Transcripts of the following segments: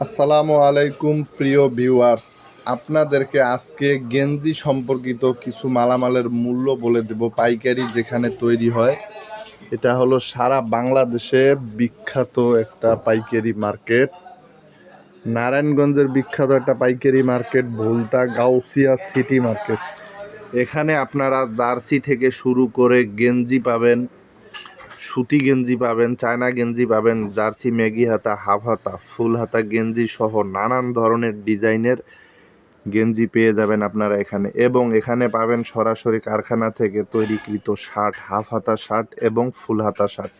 আসসালামু আলাইকুম প্রিয় ভিউয়ার্স, আপনাদেরকে আজকে গেঞ্জি সম্পর্কিত কিছু মালামালের মূল্য বলে দেব। পাইকারি যেখানে তৈরি হয়, এটা হলো সারা বাংলাদেশে বিখ্যাত একটা পাইকারি মার্কেট। নারায়ণগঞ্জের বিখ্যাত একটা পাইকারি market Bhulta Gausia city market. এখানে আপনারা জার্সি থেকে শুরু করে গেঞ্জি পাবেন, সুতি গেঞ্জি পাবেন, চায়না গেঞ্জি পাবেন, জার্সি মেগি হাতা, হাফ হাতা, ফুল হাতা গেঞ্জি সহ নানান ধরনের ডিজাইনের গেঞ্জি পেয়ে যাবেন আপনারা এখানে। এবং এখানে পাবেন সরাসরি কারখানা থেকে তৈরিকৃত শার্ট, হাফ হাতা শার্ট এবং ফুল হাতা শার্ট।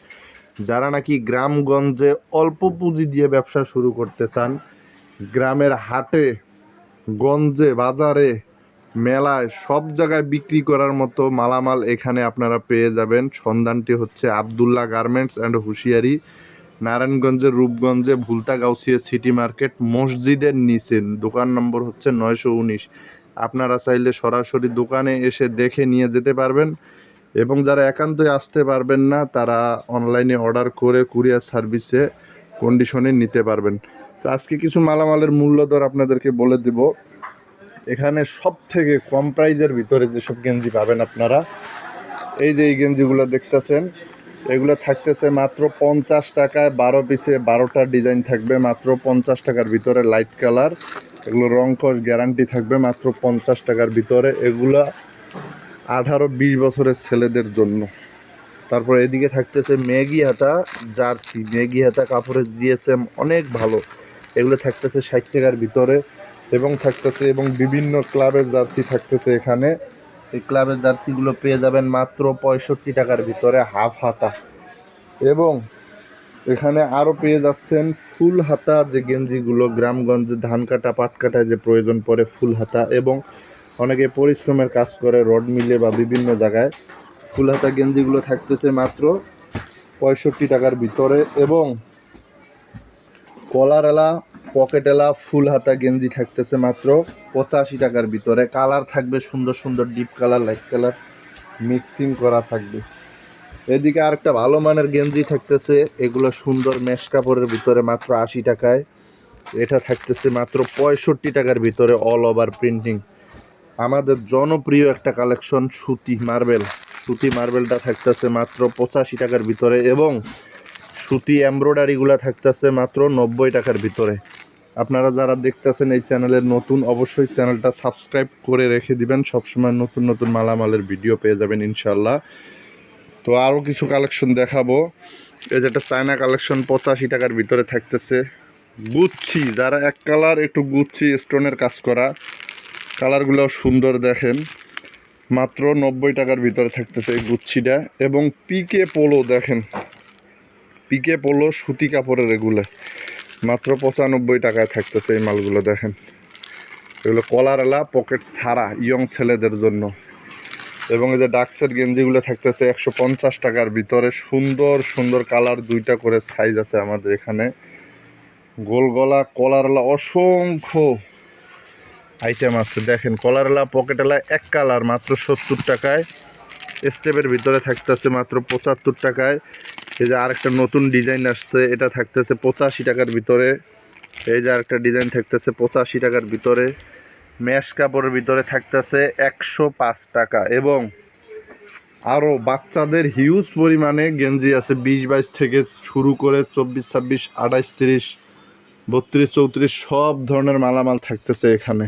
যারা নাকি গ্রামগঞ্জে অল্প পুঁজি দিয়ে ব্যবসা শুরু করতে চান, গ্রামের হাটে, গঞ্জে, বাজারে, মেলায় সব জায়গায় বিক্রি করার মতো মালামাল এখানে আপনারা পেয়ে যাবেন। সন্ধানটি হচ্ছে আবদুল্লাহ গার্মেন্টস অ্যান্ড হুঁশিয়ারি, নারায়ণগঞ্জের রূপগঞ্জে ভুলতা গাউসিয়া সিটি মার্কেট, মসজিদের নিচে। দোকান নম্বর হচ্ছে 919। আপনারা চাইলে সরাসরি দোকানে এসে দেখে নিয়ে যেতে পারবেন, এবং যারা একান্তই আসতে পারবেন না তারা অনলাইনে অর্ডার করে কুরিয়ার সার্ভিসে কন্ডিশনে নিতে পারবেন। তো আজকে কিছু মালামালের মূল্য দর আপনাদেরকে বলে দেব। এখানে সব থেকে কম প্রাইজের ভিতরে যেসব গেঞ্জি পাবেন আপনারা, এই যে এই গেঞ্জিগুলো দেখতেছেন, এগুলো থাকতেছে মাত্র 50 টাকায়। 12 পিসে 12টা ডিজাইন থাকবে মাত্র 50 টাকার ভিতরে, লাইট কালার। এগুলো রং কস গ্যারান্টি থাকবে মাত্র 50 টাকার ভিতরে। এগুলো 18-20 বছরের ছেলেদের জন্য। তারপর এদিকে থাকতেছে মেগি হাতা জার্সি, মেগি হাতা কাপড়ের জিএসএম অনেক ভালো। এগুলো থাকতেছে 60 টাকার ভিতরে, এবং বিভিন্ন ক্লাবের জার্সি থাকতেছে এখানে। এই ক্লাবের জার্সিগুলো পেয়ে যাবেন মাত্র 65 টাকার ভিতরে, হাফ হাতা। এবং এখানে আরও পেয়ে যাচ্ছেন ফুল হাতা যে গেঞ্জিগুলো, গ্রামগঞ্জে ধান কাটা, পাট কাটায় যে প্রয়োজন পড়ে ফুল হাতা, এবং অনেকে পরিশ্রমের কাজ করে রড মিলে বা বিভিন্ন জায়গায়। ফুল হাতা গেঞ্জিগুলো থাকতেছে মাত্র 65 টাকার ভিতরে। এবং কলারওয়ালা, পকেটওয়ালা ফুল হাতা গেঞ্জি থাকতেছে মাত্র 85 টাকার ভিতরে। কালার থাকবে সুন্দর সুন্দর, deep colour, light colour mixing করা থাকবে। এদিকে আরেকটা ভালো মানের গেঞ্জি থাকতেছে, এগুলো সুন্দর মেশ কাপড়ের ভিতরে মাত্র 80 টাকায়। এটা থাকতেছে মাত্র 65 টাকার ভিতরে, অল ওভার প্রিন্টিং। আমাদের জনপ্রিয় একটা কালেকশন সুতি মার্বেল, সুতি মার্বেলটা থাকতেছে মাত্র 85 টাকার ভিতরে, এবং সুতি এমব্রয়ডারিগুলো থাকতেছে মাত্র 90 টাকার ভিতরে। আপনারা যারা দেখতেছেন এই চ্যানেলের নতুন, অবশ্যই চ্যানেলটা সাবস্ক্রাইব করে রেখে দিবেন, সবসময় নতুন নতুন মালামালের ভিডিও পেয়ে যাবেন ইনশাল্লাহ। তো আরও কিছু কালেকশন দেখাবো। এই যেটা চায়না কালেকশন 85 টাকার ভিতরে থাকতেছে। গুচ্ছি, যারা এক কালার একটু গুচ্ছি স্টোনের কাজ করা, কালারগুলো সুন্দর দেখেন, মাত্র 90 টাকার ভিতরে থাকতেছে এই গুচ্ছিটা। এবং পিকে পোলো দেখেন, পিকে পোলো সুতি কাপড়ের, এগুলো মাত্র 95 টাকায় থাকতেছে এই মালগুলো দেখেন। এগুলো কলারওয়ালা, পকেট ছাড়া, ইয়ং ছেলেদের জন্য। এবং এই যে ডাক্সের গেঞ্জিগুলো থাকতেছে 150 টাকার ভিতরে। সুন্দর সুন্দর কালার, 2টা করে সাইজ আছে আমাদের এখানে। গোল গলা, কলারওয়ালা অসংখ্য আইটেম আছে দেখেন। কলারওয়ালা, পকেটওয়ালা এক কালার মাত্র 70 টাকায়। স্টেপের ভিতরে থাকতেছে মাত্র 75 টাকায়। এই যে আরেকটা নতুন ডিজাইন আসছে, এটা থাকতেছে 85 টাকার ভিতরে। এই যে আরেকটা ডিজাইন থাকতেছে 85 টাকার ভিতরে। ম্যাশ কাপড়ের ভিতরে থাকতেছে 105 টাকা। এবং আরও বাচ্চাদের হিউজ পরিমাণে গেঞ্জি আছে, 20-22 থেকে শুরু করে 24-26, 28-30, 32-34 সব ধরনের মালামাল থাকতেছে এখানে।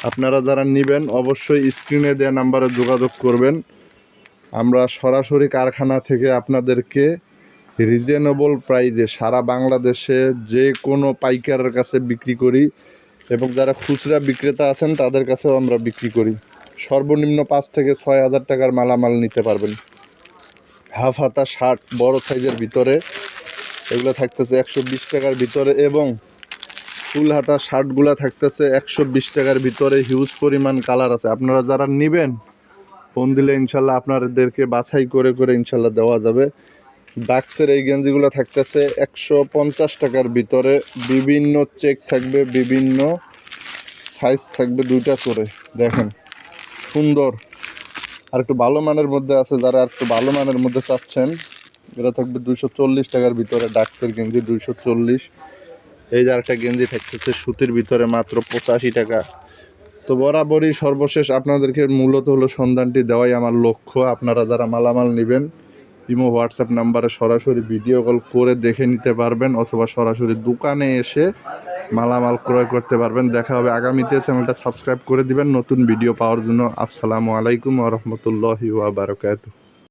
আপনারা যারা নেবেন অবশ্যই স্ক্রিনে দেওয়া নাম্বারে যোগাযোগ করবেন। আমরা সরাসরি কারখানা থেকে আপনাদেরকে রিজনেবল প্রাইসে সারা বাংলাদেশে যে কোনো পাইকারের কাছে বিক্রি করি, এবং যারা খুচরা বিক্রেতা আছেন তাদের কাছেও আমরা বিক্রি করি। সর্বনিম্ন 5 থেকে 6 হাজার টাকার মালামাল নিতে পারবেন। হাফ হাতা শার্ট বড় সাইজের ভিতরে, এগুলো থাকতেছে 120 টাকার ভিতরে। এবং ফুল হাতা শার্টগুলো থাকতেছে 120 টাকার ভিতরে। হিউজ পরিমাণ কালার আছে, আপনারা যারা নেবেন ফোন দিলে ইনশাল্লাহ আপনাদেরকে বাছাই করে করে ইনশাল্লাহ দেওয়া যাবে। ডাক্সের এই গেঞ্জিগুলো থাকতেছে 150 টাকার ভিতরে। বিভিন্ন চেক থাকবে, বিভিন্ন সাইজ থাকবে, 2টা করে দেখেন, সুন্দর। আর একটু ভালো মানের মধ্যে আছে, যারা আর একটু ভালো মানের মধ্যে চাচ্ছেন, এটা থাকবে 240 টাকার ভিতরে। ডাক্সের গেঞ্জি 240। এই যে আরেকটা গেঞ্জি থাকতেছে সুতির ভিতরে মাত্র 85 টাকা। তো বরাবরই সর্বশেষ আপনাদেরকে মূলত হলো সন্ধানটি দেওয়াই আমার লক্ষ্য। আপনারা যারা মালামাল নেবেন ইমো হোয়াটসঅ্যাপ নাম্বারে সরাসরি ভিডিও কল করে দেখে নিতে পারবেন, অথবা সরাসরি দোকানে এসে মালামাল ক্রয় করতে পারবেন। দেখা হবে আগামীতে। চ্যানেলটা সাবস্ক্রাইব করে দিবেন নতুন ভিডিও পাওয়ার জন্য। আসসালামু আলাইকুম ওয়া রাহমাতুল্লাহি ওয়া বারাকাতুহু।